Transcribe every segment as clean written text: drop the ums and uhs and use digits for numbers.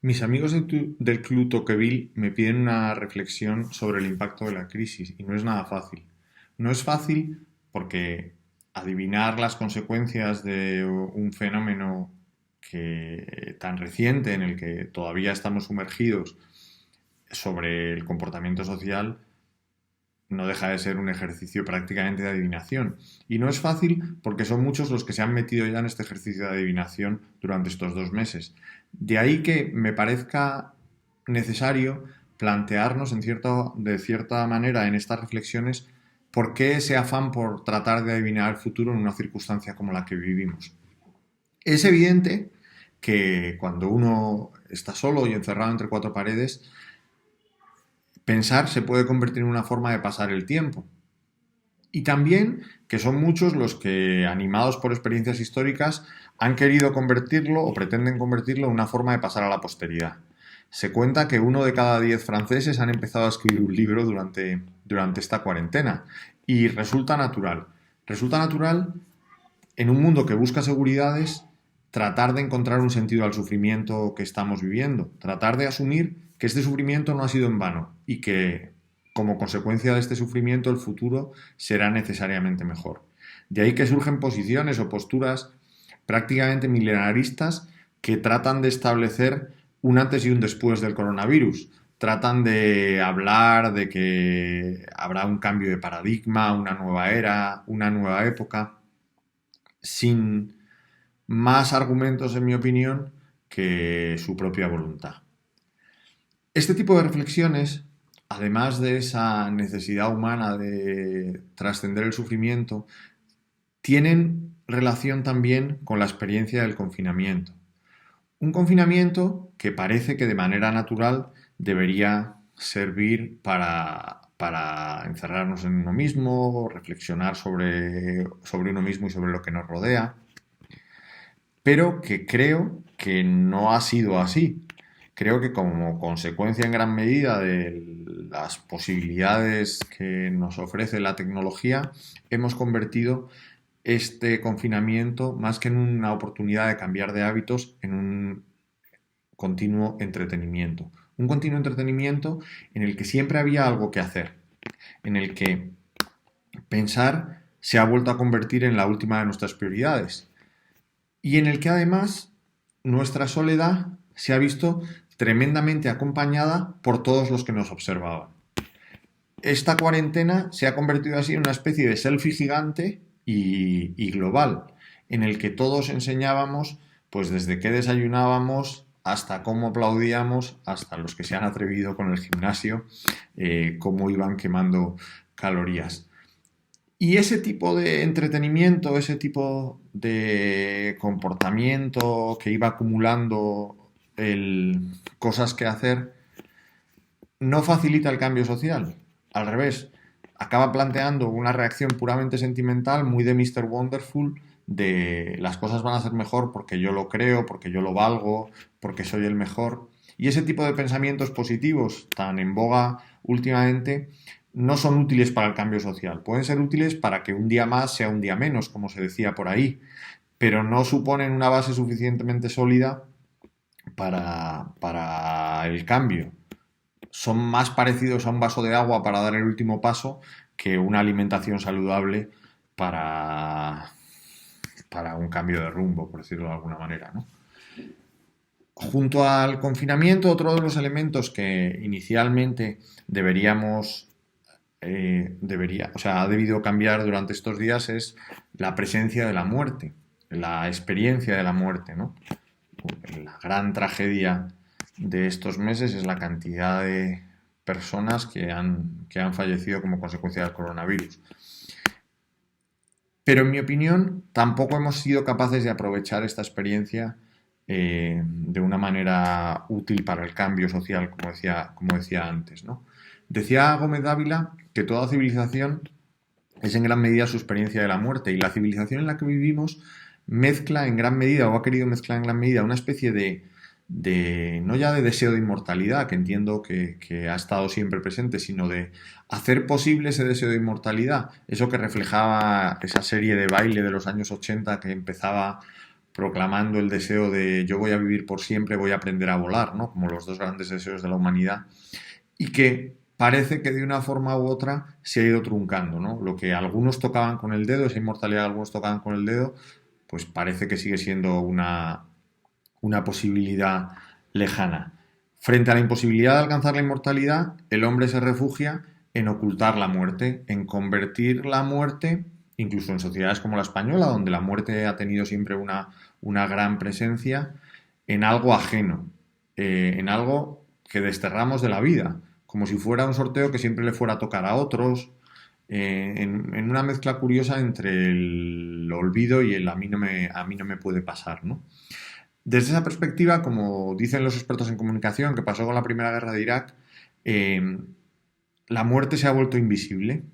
Mis amigos del Club Tocqueville me piden una reflexión sobre el impacto de la crisis y no es nada fácil. No es fácil porque adivinar las consecuencias de un fenómeno tan reciente en el que todavía estamos sumergidos sobre el comportamiento social no deja de ser un ejercicio prácticamente de adivinación. Y no es fácil porque son muchos los que se han metido ya en este ejercicio de adivinación durante estos 2 meses. De ahí que me parezca necesario plantearnos de cierta manera en estas reflexiones por qué ese afán por tratar de adivinar el futuro en una circunstancia como la que vivimos. Es evidente que cuando uno está solo y encerrado entre cuatro paredes, pensar se puede convertir en una forma de pasar el tiempo. Y también que son muchos los que, animados por experiencias históricas, han querido convertirlo o pretenden convertirlo en una forma de pasar a la posteridad. Se cuenta que 1 de cada 10 franceses han empezado a escribir un libro durante esta cuarentena. Y resulta natural. Resulta natural, en un mundo que busca seguridades, tratar de encontrar un sentido al sufrimiento que estamos viviendo. Tratar de asumir que este sufrimiento no ha sido en vano y que como consecuencia de este sufrimiento el futuro será necesariamente mejor. De ahí que surgen posiciones o posturas prácticamente milenaristas que tratan de establecer un antes y un después del coronavirus. Tratan de hablar de que habrá un cambio de paradigma, una nueva era, una nueva época, sin más argumentos, en mi opinión, que su propia voluntad. Este tipo de reflexiones, además de esa necesidad humana de trascender el sufrimiento, tienen relación también con la experiencia del confinamiento. Un confinamiento que parece que de manera natural debería servir para encerrarnos en uno mismo, reflexionar sobre uno mismo y sobre lo que nos rodea, pero que creo que no ha sido así. Creo que como consecuencia en gran medida de las posibilidades que nos ofrece la tecnología, hemos convertido este confinamiento, más que en una oportunidad de cambiar de hábitos, en un continuo entretenimiento. Un continuo entretenimiento en el que siempre había algo que hacer, en el que pensar se ha vuelto a convertir en la última de nuestras prioridades y en el que además nuestra soledad se ha visto tremendamente acompañada por todos los que nos observaban. Esta cuarentena se ha convertido así en una especie de selfie gigante y global, en el que todos enseñábamos, pues desde qué desayunábamos hasta cómo aplaudíamos, hasta los que se han atrevido con el gimnasio, cómo iban quemando calorías. Y ese tipo de entretenimiento, ese tipo de comportamiento que iba acumulando cosas que hacer, no facilita el cambio social. Al revés, acaba planteando una reacción puramente sentimental, muy de Mr. Wonderful, de las cosas van a ser mejor porque yo lo creo, porque yo lo valgo, porque soy el mejor. Y ese tipo de pensamientos positivos tan en boga últimamente no son útiles para el cambio social. Pueden ser útiles para que un día más sea un día menos, como se decía por ahí, pero no suponen una base suficientemente sólida para el cambio. Son más parecidos a un vaso de agua para dar el último paso que una alimentación saludable para, para un cambio de rumbo, por decirlo de alguna manera, ¿no? Junto al confinamiento, otro de los elementos que inicialmente ha debido cambiar durante estos días es la presencia de la muerte, la experiencia de la muerte, ¿no? La gran tragedia de estos meses es la cantidad de personas que han fallecido como consecuencia del coronavirus. Pero en mi opinión, tampoco hemos sido capaces de aprovechar esta experiencia de una manera útil para el cambio social, como decía antes, ¿no? Decía Gómez Dávila que toda civilización es en gran medida su experiencia de la muerte y la civilización en la que vivimos mezcla en gran medida o ha querido mezclar en gran medida una especie de no ya de deseo de inmortalidad, que entiendo que ha estado siempre presente, sino de hacer posible ese deseo de inmortalidad, eso que reflejaba esa serie de baile de los años 80 que empezaba proclamando el deseo de yo voy a vivir por siempre, voy a aprender a volar, ¿no? Como los dos grandes deseos de la humanidad, y que parece que de una forma u otra se ha ido truncando, ¿no? Lo que algunos tocaban con el dedo, esa inmortalidad que algunos tocaban con el dedo, pues parece que sigue siendo una posibilidad lejana. Frente a la imposibilidad de alcanzar la inmortalidad, el hombre se refugia en ocultar la muerte, en convertir la muerte, incluso en sociedades como la española, donde la muerte ha tenido siempre una gran presencia, en algo ajeno, en algo que desterramos de la vida, como si fuera un sorteo que siempre le fuera a tocar a otros, en una mezcla curiosa entre el olvido y el a mí no me puede pasar, ¿no? Desde esa perspectiva, como dicen los expertos en comunicación, que pasó con la Primera Guerra de Irak, eh, la muerte se ha vuelto invisible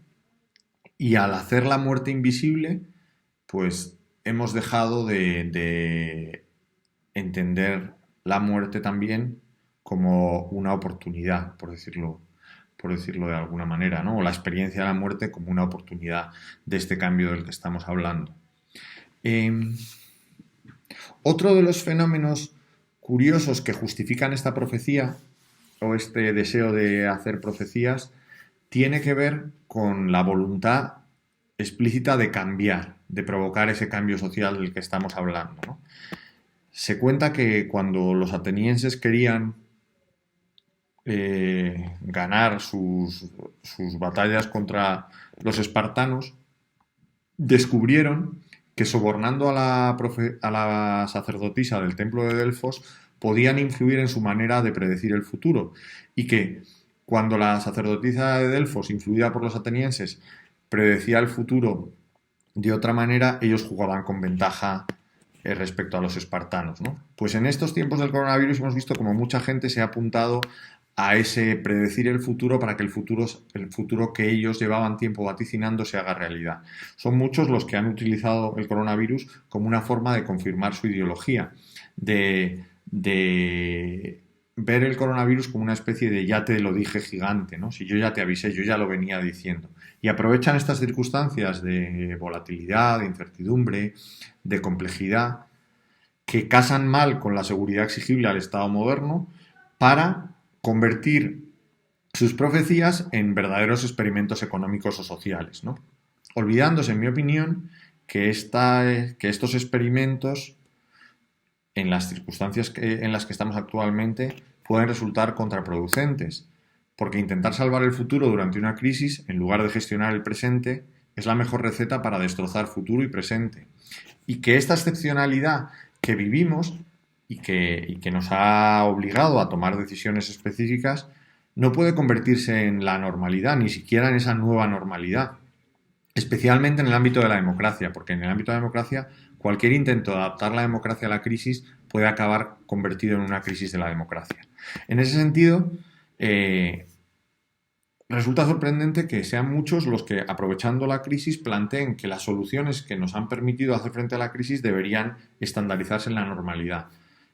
y al hacer la muerte invisible, pues hemos dejado de entender la muerte también como una oportunidad, por decirlo de alguna manera, ¿no? O la experiencia de la muerte como una oportunidad de este cambio del que estamos hablando. Eh, Otro de los fenómenos curiosos que justifican esta profecía o este deseo de hacer profecías tiene que ver con la voluntad explícita de cambiar, de provocar ese cambio social del que estamos hablando, ¿no? Se cuenta que cuando los atenienses querían ganar sus batallas contra los espartanos, descubrieron que sobornando a la sacerdotisa del templo de Delfos podían influir en su manera de predecir el futuro y que cuando la sacerdotisa de Delfos, influida por los atenienses, predecía el futuro de otra manera, ellos jugaban con ventaja respecto a los espartanos, ¿no? Pues en estos tiempos del coronavirus hemos visto como mucha gente se ha apuntado a ese predecir el futuro para que el futuro que ellos llevaban tiempo vaticinando se haga realidad. Son muchos los que han utilizado el coronavirus como una forma de confirmar su ideología, de ver el coronavirus como una especie de ya te lo dije gigante, ¿no? Si yo ya te avisé, yo ya lo venía diciendo. Y aprovechan estas circunstancias de volatilidad, de incertidumbre, de complejidad, que casan mal con la seguridad exigible al Estado moderno para convertir sus profecías en verdaderos experimentos económicos o sociales, ¿no? Olvidándose, en mi opinión, que estos experimentos, en las circunstancias en las que estamos actualmente, pueden resultar contraproducentes, porque intentar salvar el futuro durante una crisis, en lugar de gestionar el presente, es la mejor receta para destrozar futuro y presente. Y que esta excepcionalidad que vivimos y que nos ha obligado a tomar decisiones específicas no puede convertirse en la normalidad, ni siquiera en esa nueva normalidad, especialmente en el ámbito de la democracia, porque en el ámbito de la democracia cualquier intento de adaptar la democracia a la crisis puede acabar convertido en una crisis de la democracia. En ese sentido, resulta sorprendente que sean muchos los que, aprovechando la crisis, planteen que las soluciones que nos han permitido hacer frente a la crisis deberían estandarizarse en la normalidad.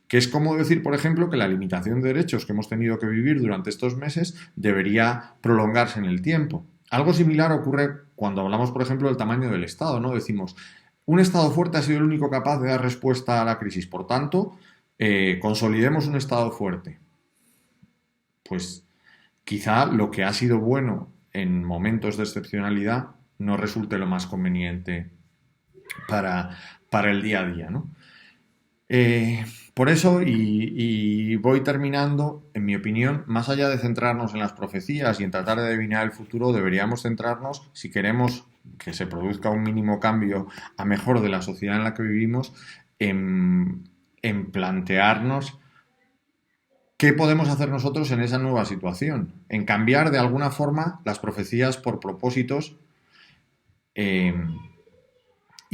Que es como decir, por ejemplo, que la limitación de derechos que hemos tenido que vivir durante estos meses debería prolongarse en el tiempo. Algo similar ocurre cuando hablamos, por ejemplo, del tamaño del Estado, ¿no? Decimos, un Estado fuerte ha sido el único capaz de dar respuesta a la crisis, por tanto, consolidemos un Estado fuerte. Pues quizá lo que ha sido bueno en momentos de excepcionalidad no resulte lo más conveniente para el día a día, ¿no? Por eso, y voy terminando, en mi opinión, más allá de centrarnos en las profecías y en tratar de adivinar el futuro, deberíamos centrarnos, si queremos que se produzca un mínimo cambio a mejor de la sociedad en la que vivimos, en plantearnos qué podemos hacer nosotros en esa nueva situación, en cambiar de alguna forma las profecías por propósitos y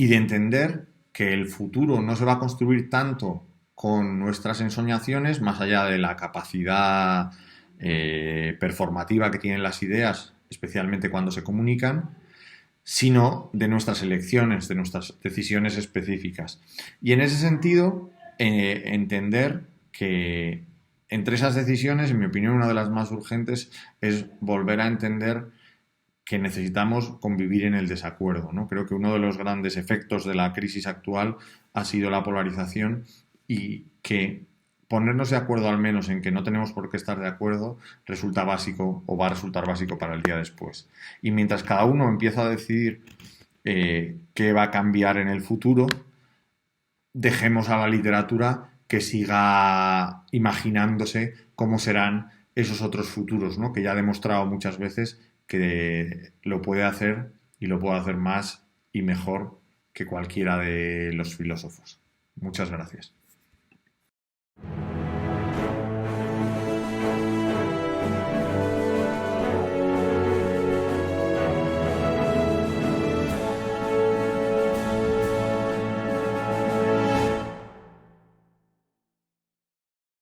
de entender que el futuro no se va a construir tanto con nuestras ensoñaciones, más allá de la capacidad performativa que tienen las ideas, especialmente cuando se comunican, sino de nuestras elecciones, de nuestras decisiones específicas. Y en ese sentido, entender que entre esas decisiones, en mi opinión, una de las más urgentes es volver a entender que necesitamos convivir en el desacuerdo, ¿no? Creo que uno de los grandes efectos de la crisis actual ha sido la polarización y que ponernos de acuerdo al menos en que no tenemos por qué estar de acuerdo resulta básico o va a resultar básico para el día después. Y mientras cada uno empieza a decidir qué va a cambiar en el futuro, dejemos a la literatura que siga imaginándose cómo serán esos otros futuros, ¿no? Que ya ha demostrado muchas veces que lo puede hacer y lo puede hacer más y mejor que cualquiera de los filósofos. Muchas gracias.